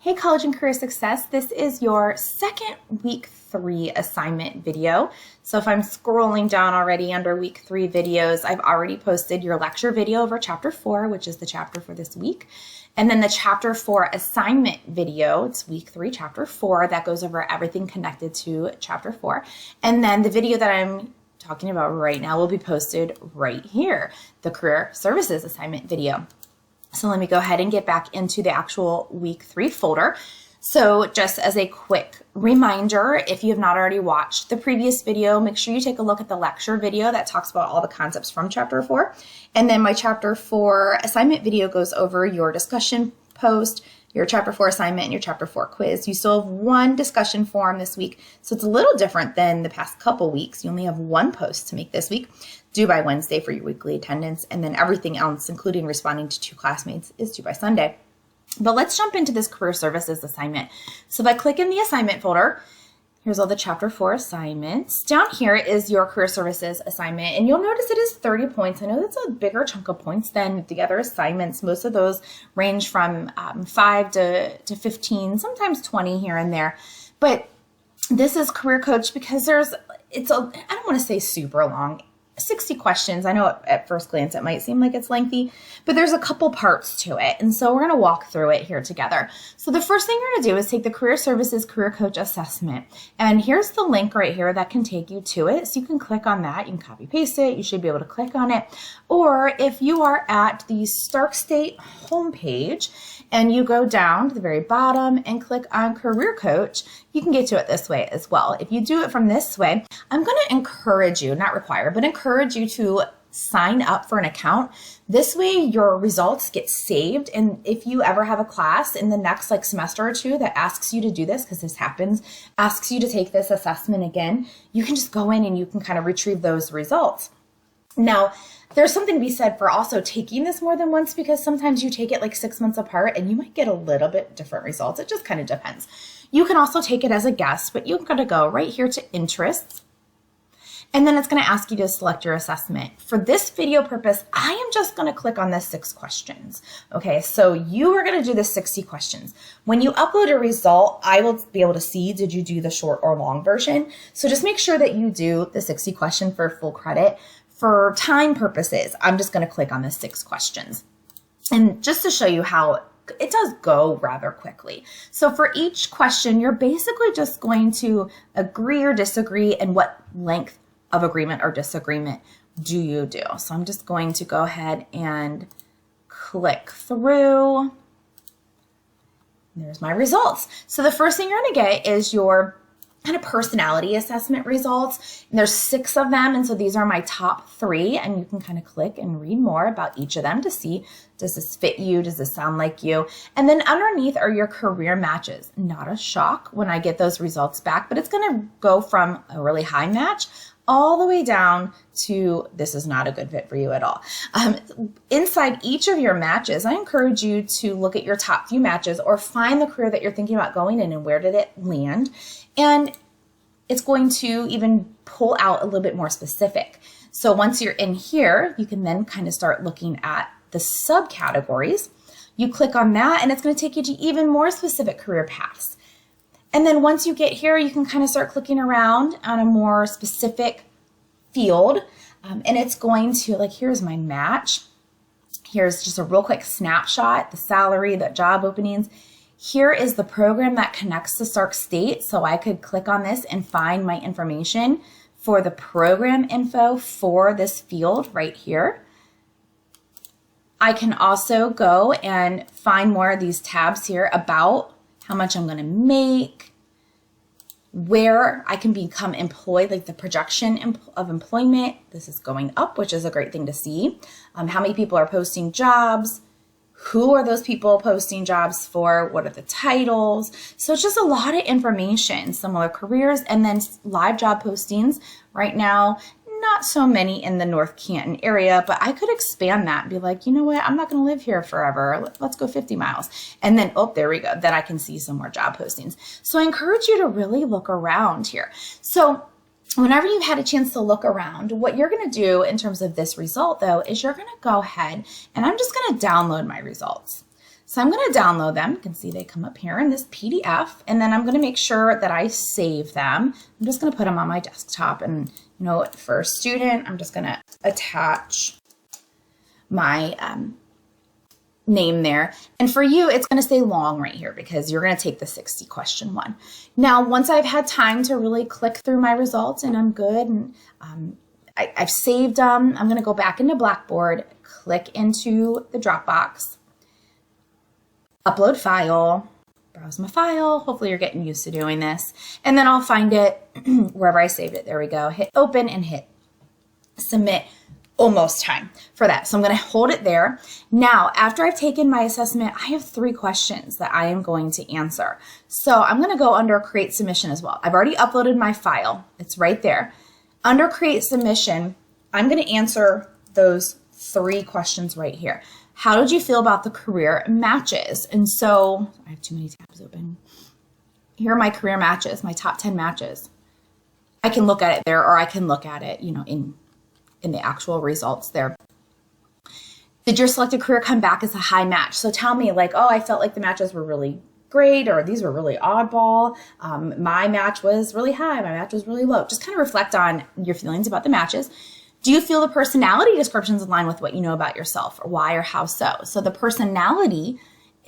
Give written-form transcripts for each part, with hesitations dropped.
Hey College and Career Success, this is your second week 3 assignment video. So if I'm scrolling down already under week 3 videos, I've already posted your lecture video over chapter 4, which is the chapter for this week. And then the chapter 4 assignment video, it's week 3, chapter 4, that goes over everything connected to chapter 4. And then the video that I'm talking about right now will be posted right here, the Career Services assignment video. So let me go ahead and get back into the actual week 3 folder. So just as a quick reminder, if you have not already watched the previous video, make sure you take a look at the lecture video that talks about all the concepts from chapter 4. And then my chapter 4 assignment video goes over your discussion post, your chapter 4 assignment, and your chapter 4 quiz. You still have one discussion form this week, so it's a little different than the past couple weeks. You only have one post to make this week, due by Wednesday for your weekly attendance, and then everything else, including responding to 2 classmates, is due by Sunday. But let's jump into this Career Services assignment. So if I click in the assignment folder, here's all the chapter 4 assignments. Down here is your Career Services assignment, and you'll notice it is 30 points. I know that's a bigger chunk of points than the other assignments. Most of those range from 5 to 15, sometimes 20 here and there. But this is Career Coach because I don't want to say super long, 60 questions. I know at first glance it might seem like it's lengthy, but there's a couple parts to it. And so we're going to walk through it here together. So the first thing you're going to do is take the Career Services Career Coach Assessment. And here's the link right here that can take you to it. So you can click on that. You can copy paste it. You should be able to click on it. Or if you are at the Stark State homepage and you go down to the very bottom and click on Career Coach, you can get to it this way as well. If you do it from this way, I'm going to encourage you, not require, but encourage you to sign up for an account. This way your results get saved. And if you ever have a class in the next semester or 2 that asks you to do this, because this happens, asks you to take this assessment again, you can just go in and you can kind of retrieve those results. Now, there's something to be said for also taking this more than once, because sometimes you take it 6 months apart and you might get a little bit different results. It just kind of depends. You can also take it as a guest, but you've got to go right here to interests. And then it's going to ask you to select your assessment. For this video purpose, I am just going to click on the 6 questions. Okay, so you are going to do the 60 questions. When you upload a result, I will be able to see, did you do the short or long version? So just make sure that you do the 60 question for full credit. For time purposes, I'm just going to click on the 6 questions. And just to show you how it does go rather quickly. So for each question, you're basically just going to agree or disagree, and what length of agreement or disagreement do you do. So I'm just going to go ahead and click through. There's my results. So the first thing you're going to get is your kind of personality assessment results. And there's 6 of them. And so these are my top 3. And you can kind of click and read more about each of them to see, does this fit you? Does this sound like you? And then underneath are your career matches. Not a shock when I get those results back, but it's going to go from a really high match all the way down to this is not a good fit for you at all. Inside each of your matches, I encourage you to look at your top few matches or find the career that you're thinking about going in and where did it land. And it's going to even pull out a little bit more specific. So once you're in here, you can then kind of start looking at the subcategories. You click on that and it's going to take you to even more specific career paths. And then once you get here, you can kind of start clicking around on a more specific field. And it's going to, here's my match. Here's just a real quick snapshot, the salary, the job openings. Here is the program that connects to Stark State. So I could click on this and find my information for the program info for this field right here. I can also go and find more of these tabs here about how much I'm going to make, where I can become employed, like the projection of employment. This is going up, which is a great thing to see. How many people are posting jobs? Who are those people posting jobs for? What are the titles? So it's just a lot of information, similar careers, and then live job postings. Right now, not so many in the North Canton area, but I could expand that and be like, you know what, I'm not going to live here forever. Let's go 50 miles. And then, oh, there we go. Then I can see some more job postings. So I encourage you to really look around here. So whenever you've had a chance to look around, what you're going to do in terms of this result, though, is you're going to go ahead and I'm just going to download my results. So I'm going to download them. You can see they come up here in this PDF, and then I'm going to make sure that I save them. I'm just going to put them on my desktop, and you know, for a student, I'm just going to attach my name there. And for you, it's going to stay long right here because you're going to take the 60 question one. Now, once I've had time to really click through my results and I'm good, and I've saved them, I'm going to go back into Blackboard, click into the Dropbox, upload file, browse my file. Hopefully you're getting used to doing this. And then I'll find it wherever I saved it. There we go. Hit open and hit submit. Almost time for that. So I'm going to hold it there. Now, after I've taken my assessment, I have 3 questions that I am going to answer. So I'm going to go under create submission as well. I've already uploaded my file. It's right there. Under create submission, I'm going to answer those 3 questions right here. How did you feel about the career matches? And so I have too many tabs open. Here are my career matches, my top 10 matches. I can look at it there, or I can look at it, you know, in the actual results there. Did your selected career come back as a high match? So tell me, like, oh, I felt like the matches were really great, or these were really oddball. My match was really high, my match was really low. Just kind of reflect on your feelings about the matches. Do you feel the personality descriptions align with what you know about yourself, or why or how so? So the personality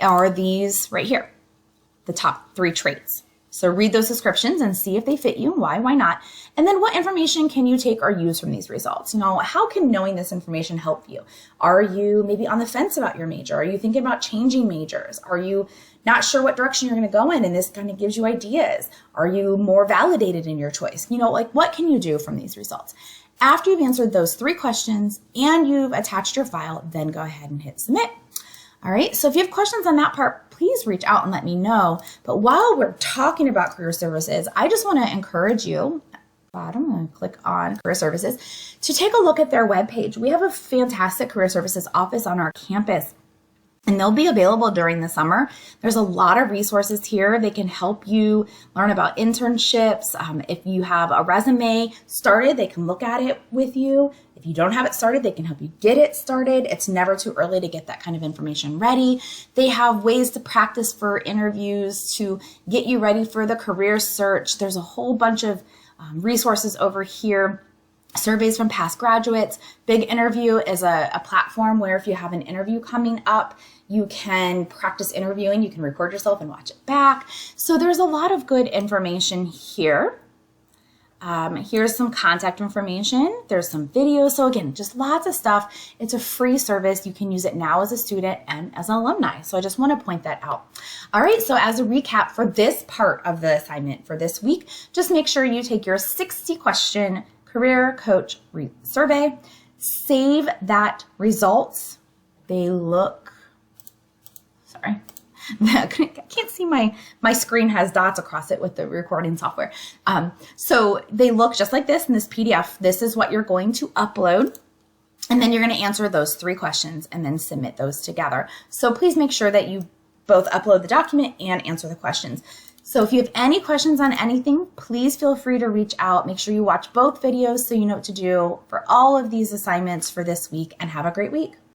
are these right here, the top 3 traits. So read those descriptions and see if they fit you, why not? And then what information can you take or use from these results? You know, how can knowing this information help you? Are you maybe on the fence about your major? Are you thinking about changing majors? Are you not sure what direction you're going to go in, and this kind of gives you ideas? Are you more validated in your choice? You know, like, what can you do from these results? After you've answered those 3 questions and you've attached your file, then go ahead and hit submit. All right, so if you have questions on that part, please reach out and let me know. But while we're talking about career services, I just want to encourage you, bottom, I'm going to click on career services, to take a look at their webpage. We have a fantastic career services office on our campus, and they'll be available during the summer. There's a lot of resources here. They can help you learn about internships. If you have a resume started, they can look at it with you. If you don't have it started, they can help you get it started. It's never too early to get that kind of information ready. They have ways to practice for interviews to get you ready for the career search. There's a whole bunch of resources over here. Surveys from past graduates. Big Interview is a platform where if you have an interview coming up, you can practice interviewing. You can record yourself and watch it back. So there's a lot of good information here. Here's some contact information. There's some videos. So again, just lots of stuff. It's a free service. You can use it now as a student and as an alumni. So I just want to point that out. All right. So as a recap for this part of the assignment for this week, just make sure you take your 60 question career coach survey, save that results. They look, sorry, I can't see my screen has dots across it with the recording software. So they look just like this in this PDF. This is what you're going to upload. And then you're going to answer those 3 questions and then submit those together. So please make sure that you both upload the document and answer the questions. So if you have any questions on anything, please feel free to reach out. Make sure you watch both videos so you know what to do for all of these assignments for this week, and have a great week.